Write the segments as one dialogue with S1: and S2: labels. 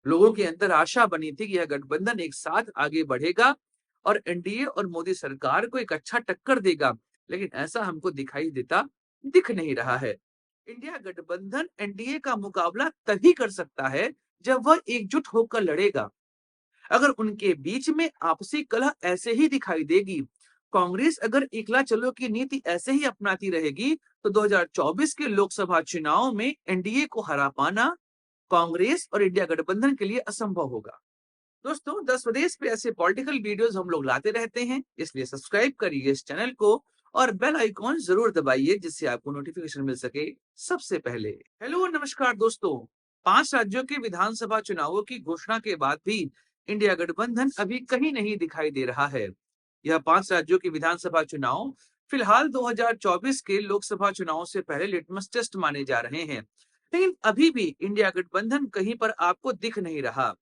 S1: लोगों के अंदर आशा बनी थी कि यह गठबंधन एक साथ आगे बढ़ेगा और एनडीए और मोदी सरकार को एक अच्छा टक्कर देगा, लेकिन ऐसा हमको दिख नहीं रहा है। इंडिया गठबंधन एनडीए का मुकाबला तभी कर सकता है जब वह एकजुट होकर लड़ेगा। अगर उनके बीच में आपसी कलह ऐसे ही दिखाई देगी, कांग्रेस अगर एकला चलो की नीति ऐसे ही अपनाती रहेगी, तो 2024 के लोकसभा चुनाव में एनडीए को हरा पाना कांग्रेस और इंडिया गठबंधन के लिए असंभव होगा। दोस्तों, 10 स्वदेश पे ऐसे पॉलिटिकल वीडियोस हम लोग लाते रहते हैं, इसलिए सब्सक्राइब करिए इस चैनल को और बेल आइकॉन जरूर दबाइए जिससे आपको नोटिफिकेशन मिल सके सबसे पहले। हेलो नमस्कार दोस्तों, 5 राज्यों के विधानसभा चुनावों की घोषणा के बाद भी इंडिया गठबंधन अभी कहीं नहीं दिखाई दे रहा है। यह 5 राज्यों के विधानसभा चुनाव फिलहाल 2024 के लोकसभा चुनाव से पहले लिटमस टेस्ट माने जा रहे हैं, लेकिन अभी भी इंडिया गठबंधन कहीं पर आपको दिख नहीं रहा।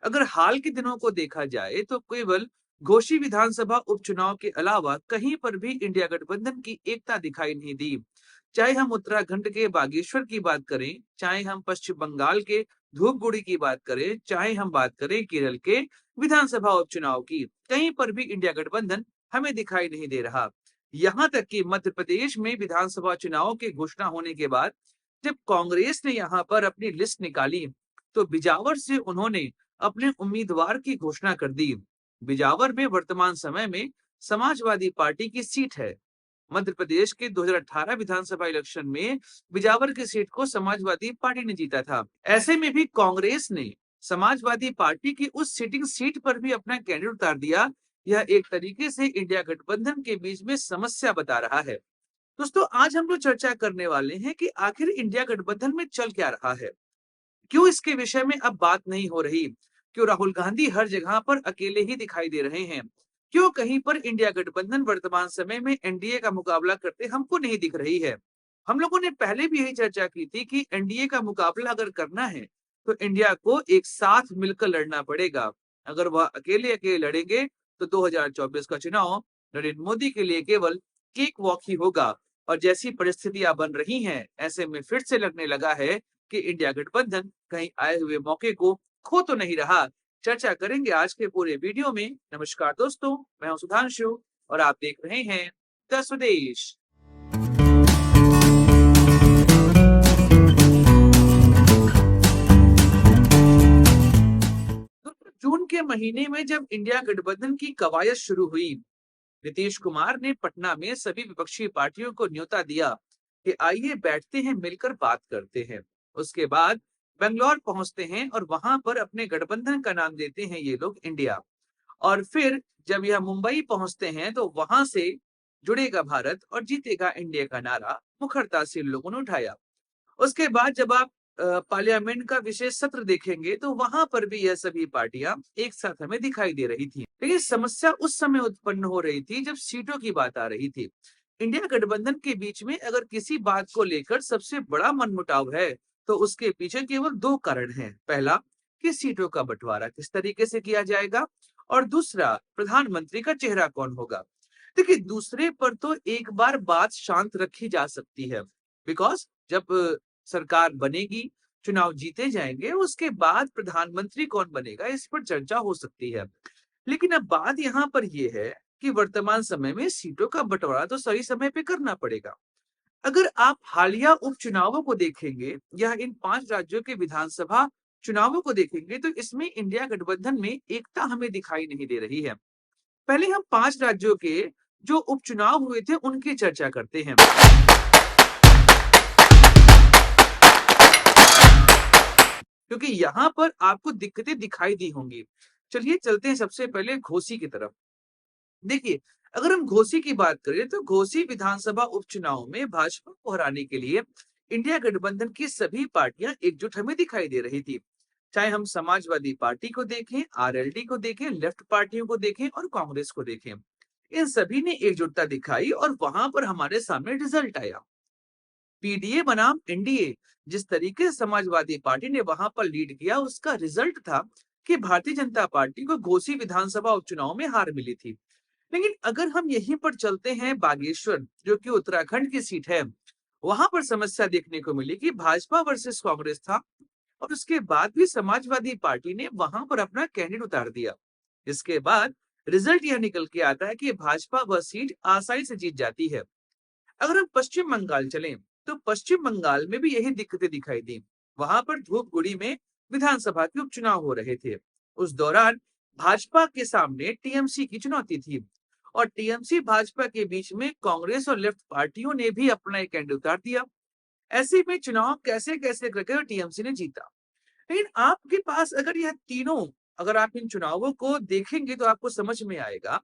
S1: अगर हाल के दिनों को देखा जाए तो केवल घोषी विधानसभा उपचुनाव के अलावा कहीं पर भी इंडिया गठबंधन की एकता दिखाई नहीं दी। चाहे हम उत्तराखंड के बागेश्वर की बात करें, चाहे हम पश्चिम बंगाल के धूपगुड़ी की बात करें, चाहे हम बात करें केरल के विधानसभा उपचुनाव की, कहीं पर भी इंडिया गठबंधन हमें दिखाई नहीं दे रहा। यहाँ तक कि मध्य प्रदेश में विधानसभा चुनाव की घोषणा होने के बाद जब कांग्रेस ने यहाँ पर अपनी लिस्ट निकाली, तो बिजावर से उन्होंने अपने उम्मीदवार की घोषणा कर दी। बिजावर में वर्तमान समय में समाजवादी पार्टी की सीट है। मध्य प्रदेश के 2018 विधानसभा इलेक्शन में बिजावर की सीट को समाजवादी पार्टी ने जीता था। ऐसे में भी कांग्रेस ने समाजवादी पार्टी की उस सिटिंग सीट पर भी अपना कैंडिडेट उतार दिया। यह एक तरीके से इंडिया गठबंधन के बीच में समस्या बता रहा है। दोस्तों, आज हम लोग चर्चा करने वाले हैं कि आखिर इंडिया गठबंधन में चल क्या रहा है, क्यों इसके विषय में अब बात नहीं हो रही, क्यों राहुल गांधी हर जगह पर अकेले ही दिखाई दे रहे हैं, क्यों कहीं पर इंडिया गठबंधन वर्तमान समय में एनडीए का मुकाबला करते हमको नहीं दिख रही है। हम लोगों ने पहले भी यही चर्चा की थी कि एनडीए का मुकाबला अगर करना है तो इंडिया को एक साथ मिलकर लड़ना पड़ेगा। अगर वह अकेले अकेले लड़ेंगे तो 2024 का चुनाव नरेंद्र मोदी के लिए केवल केक वॉक ही होगा। और जैसी परिस्थितियां बन रही हैं, ऐसे में फिर से लगने लगा है कि इंडिया गठबंधन कहीं आए हुए मौके को खो तो नहीं रहा। चर्चा करेंगे आज के पूरे वीडियो में। नमस्कार दोस्तों, मैं हूं सुधांशु और आप देख रहे हैं द स्वदेश। जून के महीने में जब इंडिया गठबंधन की कवायद शुरू हुई, नीतीश कुमार ने पटना में सभी विपक्षी पार्टियों को न्योता दिया कि आइए बैठते हैं, मिलकर बात करते हैं। उसके बाद बेंगलोर पहुंचते हैं और वहां पर अपने गठबंधन का नाम देते हैं ये लोग इंडिया। और फिर जब यह मुंबई पहुंचते हैं तो वहां से जुड़ेगा भारत और जीतेगा इंडिया का नारा मुखरता से लोगों ने उठाया। उसके बाद जब आप पार्लियामेंट का विशेष सत्र देखेंगे तो वहां पर भी यह सभी पार्टियां एक साथ हमें दिखाई दे रही थी। लेकिन समस्या उस समय उत्पन्न हो रही थी जब सीटों की बात आ रही थी। इंडिया गठबंधन के बीच में अगर किसी बात को लेकर सबसे बड़ा मनमुटाव है तो उसके पीछे केवल 2 कारण हैं। पहला, कि सीटों का बंटवारा किस तरीके से किया जाएगा, और दूसरा, प्रधानमंत्री का चेहरा कौन होगा। देखिए, दूसरे पर तो एक बार बात शांत रखी जा सकती है, बिकॉज जब सरकार बनेगी, चुनाव जीते जाएंगे, उसके बाद प्रधानमंत्री कौन बनेगा इस पर चर्चा हो सकती है। लेकिन अब बात यहाँ पर यह है कि वर्तमान समय में सीटों का बंटवारा तो सही समय पे करना पड़ेगा। अगर आप हालिया उपचुनावों को देखेंगे या इन 5 राज्यों के विधानसभा चुनावों को देखेंगे तो इसमें इंडिया गठबंधन में एकता हमें दिखाई नहीं दे रही है। पहले हम 5 राज्यों के जो उपचुनाव हुए थे उनकी चर्चा करते हैं, क्योंकि यहाँ पर आपको दिक्कतें दिखाई दी होंगी। चलिए चलते हैं सबसे पहले घोसी की तरफ। देखिए, अगर हम घोसी की बात करें तो घोसी विधानसभा उपचुनाव में भाजपा को हराने के लिए इंडिया गठबंधन की सभी पार्टियां एकजुट हमें दिखाई दे रही थी। चाहे हम समाजवादी पार्टी को देखें, आरएलडी को देखें, लेफ्ट पार्टियों को देखें और कांग्रेस को देखें, इन सभी ने एकजुटता दिखाई और वहां पर हमारे सामने रिजल्ट आया। पीडीए बनाम एनडीए, जिस तरीके से समाजवादी पार्टी ने वहां पर लीड किया, उसका रिजल्ट था कि भारतीय जनता पार्टी को घोसी विधानसभा उपचुनाव में हार मिली थी। लेकिन अगर हम यहीं पर चलते हैं बागेश्वर, जो कि उत्तराखंड की सीट है, वहां पर समस्या देखने को मिली कि भाजपा वर्सेस कांग्रेस था। और उसके बाद भी समाजवादी पार्टी ने वहां पर अपना कैंडिडेट उतार दिया। इसके बाद रिजल्ट यह निकल के आता है कि भाजपा वह सीट आसानी से जीत जाती है। अगर हम पश्चिम बंगाल चलें, तो पश्चिम बंगाल में भी यही दिक्कतें दिखाई दी। वहां पर धूपगुड़ी में विधानसभा के उपचुनाव हो रहे थे। उस दौरान भाजपा के सामने टीएमसी की चुनौती थी, और टीएमसी भाजपा के बीच में कांग्रेस और लेफ्ट पार्टियों ने भी अपना एक कैंडिडेट उतार दिया। ऐसे में चुनाव कैसे कैसे करके टीएमसी ने जीता। लेकिन आपके पास अगर यह तीनों, अगर आप इन चुनावों को देखेंगे तो आपको समझ में आएगा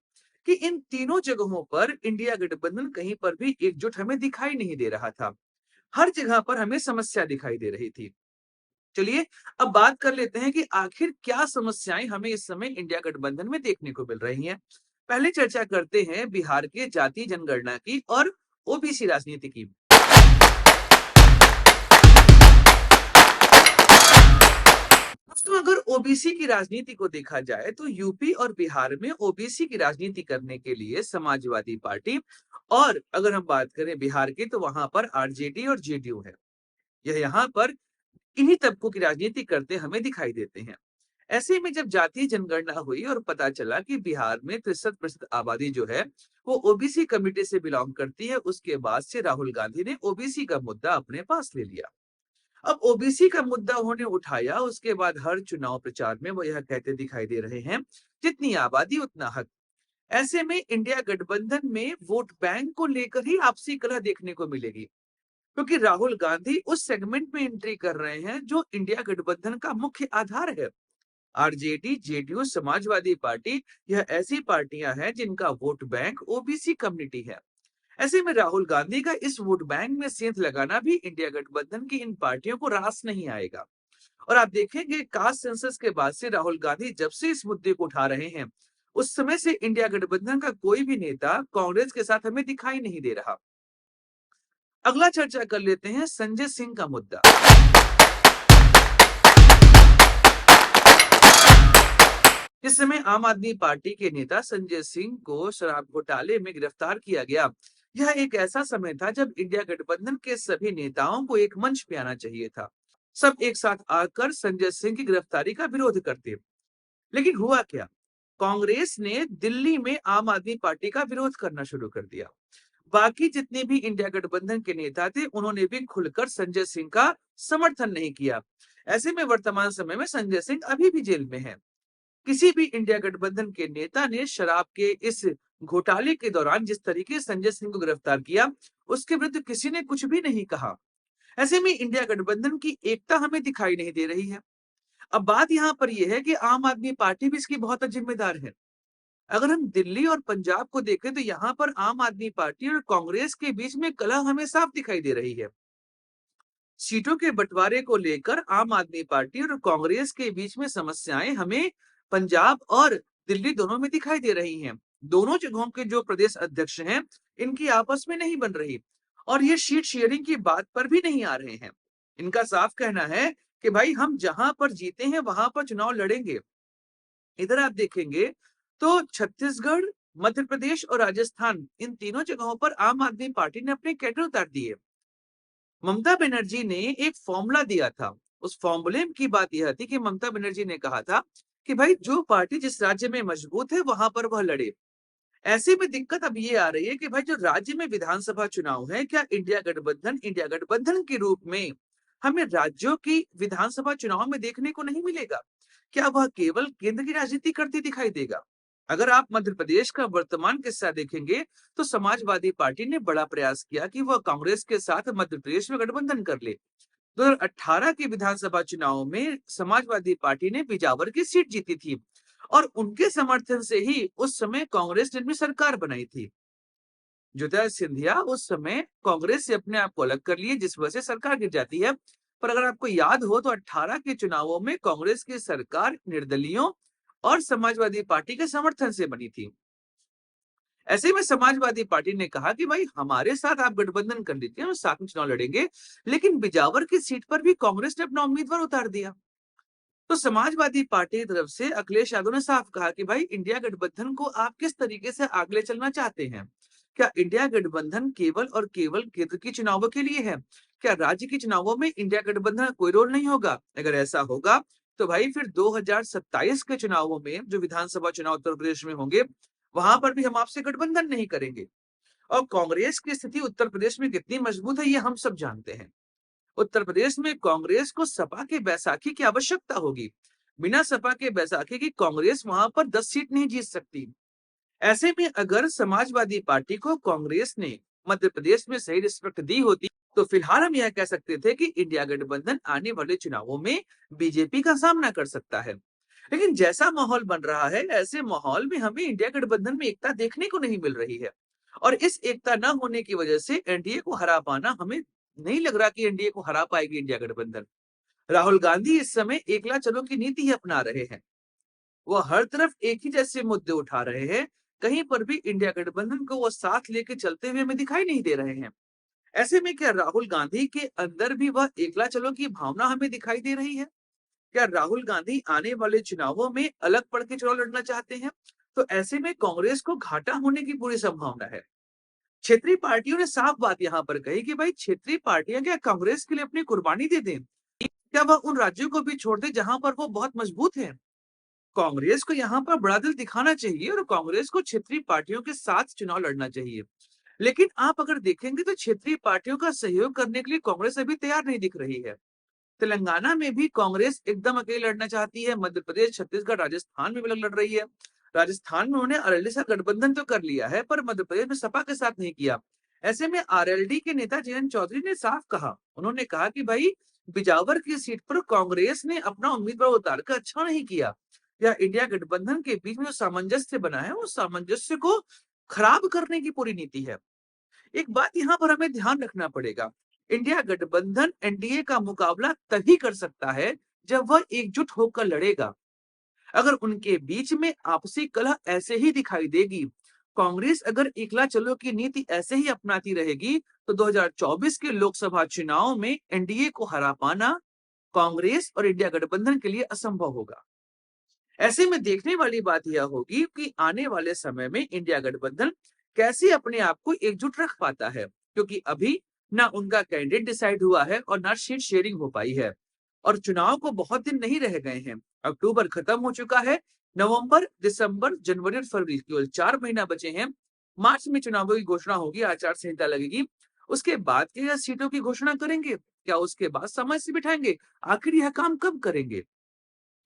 S1: कि इन तीनों जगहों पर इंडिया गठबंधन कहीं पर भी एकजुट हमें दिखाई नहीं दे रहा था। हर जगह पर हमें समस्या दिखाई दे रही थी। चलिए अब बात कर लेते हैं कि आखिर क्या समस्याएं हमें इस समय इंडिया गठबंधन में देखने को मिल रही हैं। पहले चर्चा करते हैं बिहार के जातीय जनगणना की और ओबीसी राजनीति की। दोस्तों, अगर ओबीसी की राजनीति को देखा जाए तो यूपी और बिहार में ओबीसी की राजनीति करने के लिए समाजवादी पार्टी, और अगर हम बात करें बिहार की तो वहां पर आरजेडी और जेडीयू है। यह यहाँ पर इन्हीं तबकों की राजनीति करते हमें दिखाई देते हैं। ऐसे में जब जातीय जनगणना हुई और पता चला कि बिहार में 63% आबादी जो है वो ओबीसी कम्युनिटी से बिलोंग करती है, उसके बाद से राहुल गांधी ने ओबीसी का मुद्दा अपने पास ले लिया। अब ओबीसी का मुद्दा उन्होंने उठाया, उसके बाद हर चुनाव प्रचार में वो यह कहते दिखाई दे रहे हैं, जितनी आबादी उतना हक। ऐसे में इंडिया गठबंधन में वोट बैंक को लेकर ही आपसी कलह देखने को मिलेगी, क्योंकि राहुल गांधी उस सेगमेंट में एंट्री कर रहे हैं जो इंडिया गठबंधन का मुख्य आधार है। आरजेडी, जेडीयू, समाजवादी पार्टी, यह ऐसी पार्टियां हैं जिनका वोट बैंक ओबीसी कम्युनिटी है। ऐसे में राहुल गांधी का इस वोट बैंक में सेंध लगाना भी इंडिया गठबंधन की इन पार्टियों को रास नहीं आएगा। और आप देखेंगे कास्ट सेंसस के बाद से राहुल गांधी जब से इस मुद्दे को उठा रहे हैं, उस समय से इंडिया गठबंधन का कोई भी नेता कांग्रेस के साथ हमें दिखाई नहीं दे रहा। अगला चर्चा कर लेते हैं संजय सिंह का मुद्दा। इस समय आम आदमी पार्टी के नेता संजय सिंह को शराब घोटाले में गिरफ्तार किया गया। यह एक ऐसा समय था जब इंडिया गठबंधन के सभी नेताओं को एक मंच पे आना चाहिए था। सब एक साथ आकर संजय सिंह की गिरफ्तारी का विरोध करते। लेकिन हुआ क्या? कांग्रेस ने दिल्ली में आम आदमी पार्टी का विरोध करना शुरू कर दिया। बाकी जितने भी इंडिया गठबंधन के नेता थे, उन्होंने भी खुलकर संजय सिंह का समर्थन नहीं किया। ऐसे में वर्तमान समय में संजय सिंह अभी भी जेल में है। किसी भी इंडिया गठबंधन के नेता ने शराब के इस घोटाले के दौरान जिस तरीके से संजय सिंह को गिरफ्तार किया, उसके विरुद्ध किसी ने कुछ भी नहीं कहा। ऐसे में इंडिया गठबंधन की एकता हमें दिखाई नहीं दे रही है। अब बात यहाँ पर यह है कि आम आदमी पार्टी भी इसकी बहुत जिम्मेदार है। अगर हम दिल्ली और पंजाब को देखें तो यहाँ पर आम आदमी पार्टी और कांग्रेस के बीच में कलह हमें साफ दिखाई दे रही है। सीटों के बंटवारे को लेकर आम आदमी पार्टी और कांग्रेस के बीच में समस्याएं हमें पंजाब और दिल्ली दोनों में दिखाई दे रही हैं। दोनों जगहों के जो प्रदेश अध्यक्ष हैं, इनकी आपस में नहीं बन रही, और ये सीट शेयरिंग की बात पर भी नहीं आ रहे हैं। इनका साफ कहना है कि भाई हम जहां पर जीते हैं वहां पर चुनाव लड़ेंगे। इधर आप देखेंगे तो छत्तीसगढ़, मध्य प्रदेश और राजस्थान, इन तीनों जगहों पर आम आदमी पार्टी ने अपने कैडर उतार दिए। ममता बनर्जी ने एक फॉर्मूला दिया था। उस फॉर्मूले की बात यह थी कि ममता बनर्जी ने कहा था कि भाई जो पार्टी जिस राज्य में मजबूत है वहां पर वह लड़े। ऐसे में दिक्कत अब ये आ रही है कि भाई जो राज्य में विधानसभा चुनाव है, क्या इंडिया गठबंधन के रूप में हमें राज्यों की विधानसभा चुनाव में देखने को नहीं मिलेगा? क्या वह केवल केंद्र की राजनीति करती दिखाई देगा? अगर आप मध्य प्रदेश का वर्तमान किस्सा देखेंगे तो समाजवादी पार्टी ने बड़ा प्रयास किया कि वह कांग्रेस के साथ मध्य प्रदेश में गठबंधन कर ले। 2018 के विधानसभा चुनाव में समाजवादी पार्टी ने बिजावर की सीट जीती थी, और उनके समर्थन से ही उस समय कांग्रेस ने अपनी सरकार बनाई थी। ज्योतिरादित्य सिंधिया उस समय कांग्रेस से अपने आप को अलग कर लिए, जिस वजह से सरकार गिर जाती है। पर अगर आपको याद हो तो 18 के चुनावों में कांग्रेस की सरकार निर्दलीयों और समाजवादी पार्टी के समर्थन से बनी थी। ऐसे में समाजवादी पार्टी ने कहा कि भाई हमारे साथ आप गठबंधन कर लीजिए, हम साथ में चुनाव लड़ेंगे। लेकिन बिजावर की सीट पर भी कांग्रेस ने अपना उम्मीदवार उतार दिया। तो समाजवादी पार्टी की तरफ से अखिलेश यादव ने साफ कहा कि भाई इंडिया गठबंधन को आप किस तरीके से आगे ले चलना चाहते हैं। क्या इंडिया गठबंधन केवल और केवल केंद्र के चुनावों के लिए है? क्या राज्य के चुनावों में इंडिया गठबंधन का कोई रोल नहीं होगा? अगर ऐसा होगा, तो भाई फिर 2027 के चुनावों में जो विधानसभा चुनाव उत्तर प्रदेश में होंगे, वहां पर भी हम आपसे गठबंधन नहीं करेंगे। और कांग्रेस की स्थिति उत्तर प्रदेश में कितनी मजबूत है, ये हम सब जानते हैं। उत्तर प्रदेश में कांग्रेस को सपा के बैसाखी की आवश्यकता होगी। बिना सपा के बैसाखी की कांग्रेस वहां पर 10 सीट नहीं जीत सकती। ऐसे में अगर समाजवादी पार्टी को कांग्रेस ने मध्य प्रदेश में सही रिस्पेक्ट दी होती, तो फिलहाल हम यह कह सकते थे कि इंडिया गठबंधन आने वाले चुनावों में बीजेपी का सामना कर सकता है। लेकिन जैसा माहौल बन रहा है, ऐसे माहौल में हमें इंडिया गठबंधन में एकता देखने को नहीं मिल रही है। और इस एकता न होने की वजह से एनडीए को हरा पाना, हमें नहीं लग रहा कि एनडीए को हरा पाएगी इंडिया गठबंधन। राहुल गांधी इस समय एकला चलो की नीति ही अपना रहे हैं। वो हर तरफ एक ही जैसे मुद्दे उठा रहे हैं। कहीं पर भी इंडिया गठबंधन को वो साथ लेके चलते हुए हमें दिखाई नहीं दे रहे हैं। ऐसे में क्या राहुल गांधी के अंदर भी वह एकला चलो की भावना हमें दिखाई दे रही है? क्या राहुल गांधी आने वाले चुनावों में अलग पड़ के चुनाव लड़ना चाहते हैं? तो ऐसे में कांग्रेस को घाटा होने की पूरी संभावना है। क्षेत्रीय पार्टियों ने साफ बात यहाँ पर कही कि भाई क्षेत्रीय पार्टियां क्या कांग्रेस के लिए अपनी कुर्बानी दे दें? क्या वह उन राज्यों को भी छोड़ दे जहां पर वो बहुत मजबूत है? कांग्रेस को यहाँ पर बड़ा दिल दिखाना चाहिए और कांग्रेस को क्षेत्रीय पार्टियों के साथ चुनाव लड़ना चाहिए। लेकिन आप अगर देखेंगे तो क्षेत्रीय पार्टियों का सहयोग करने के लिए कांग्रेस अभी तैयार नहीं दिख रही है। तेलंगाना में भी कांग्रेस एकदम अकेले लड़ना चाहती है। मध्य प्रदेश, छत्तीसगढ़, राजस्थान में भी लड़ रही है। राजस्थान में उन्होंने आरएलडी से गठबंधन तो कर लिया है, पर मध्य प्रदेश में सपा के साथ नहीं किया। ऐसे में आरएलडी के नेता जयंत चौधरी ने साफ कहा, उन्होंने कहा कि भाई बिजावर की सीट पर कांग्रेस ने अपना उम्मीदवार उतारकर अच्छा नहीं किया। या इंडिया गठबंधन के बीच में जो सामंजस्य बना है, उस सामंजस्य को खराब करने की पूरी नीति है। एक बात यहाँ पर हमें ध्यान रखना पड़ेगा। इंडिया गठबंधन एनडीए का मुकाबला तभी कर सकता है जब वह एकजुट होकर लड़ेगा। अगर उनके बीच में आपसी कलह ऐसे ही दिखाई देगी, कांग्रेस अगर एकला चलो की नीति ऐसे ही अपनाती रहेगी, तो 2024 के लोकसभा चुनाव में एनडीए को हरा पाना कांग्रेस और इंडिया गठबंधन के लिए असंभव होगा। ऐसे में देखने वाली बात यह होगी कि आने वाले समय में इंडिया गठबंधन कैसे अपने आप को एकजुट रख पाता है, क्योंकि अभी ना उनका कैंडिडेट डिसाइड हुआ है और ना सीट शेयरिंग हो पाई है। और चुनाव को बहुत दिन नहीं रह गए हैं। अक्टूबर खत्म हो चुका है। नवंबर, दिसंबर, जनवरी और फरवरी केवल 4 महीना बचे हैं। मार्च में चुनावों की घोषणा होगी, आचार संहिता लगेगी। उसके बाद क्या सीटों की घोषणा करेंगे? क्या उसके बाद समय से बिठाएंगे? आखिर यह काम कब करेंगे?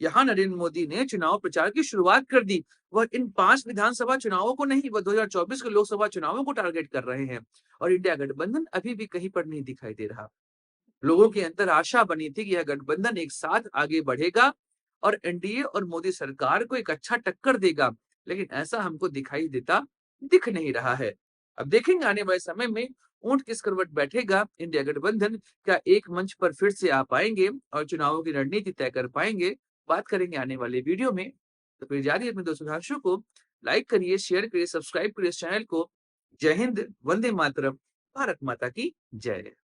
S1: यहाँ नरेंद्र मोदी ने चुनाव प्रचार की शुरुआत कर दी। वह इन 5 विधानसभा चुनावों को नहीं, वह 2024 के लोकसभा चुनावों को टारगेट कर रहे हैं। और इंडिया गठबंधन अभी भी कहीं पर नहीं दिखाई दे रहा। लोगों के अंदर आशा बनी थी कि यह गठबंधन एक साथ आगे बढ़ेगा और एनडीए और मोदी सरकार को एक अच्छा टक्कर देगा। लेकिन ऐसा हमको दिख नहीं रहा है। अब देखेंगे आने वाले समय में ऊंट किस करवट बैठेगा। इंडिया गठबंधन क्या एक मंच पर फिर से आ पाएंगे और चुनावों की रणनीति तय कर पाएंगे? बात करेंगे आने वाले वीडियो में। तो फिर जारी अपने दोस्त सुधांशु को लाइक करिए, शेयर करिए, सब्सक्राइब करिए इस चैनल को। जय हिंद, वंदे मातरम, भारत माता की जय।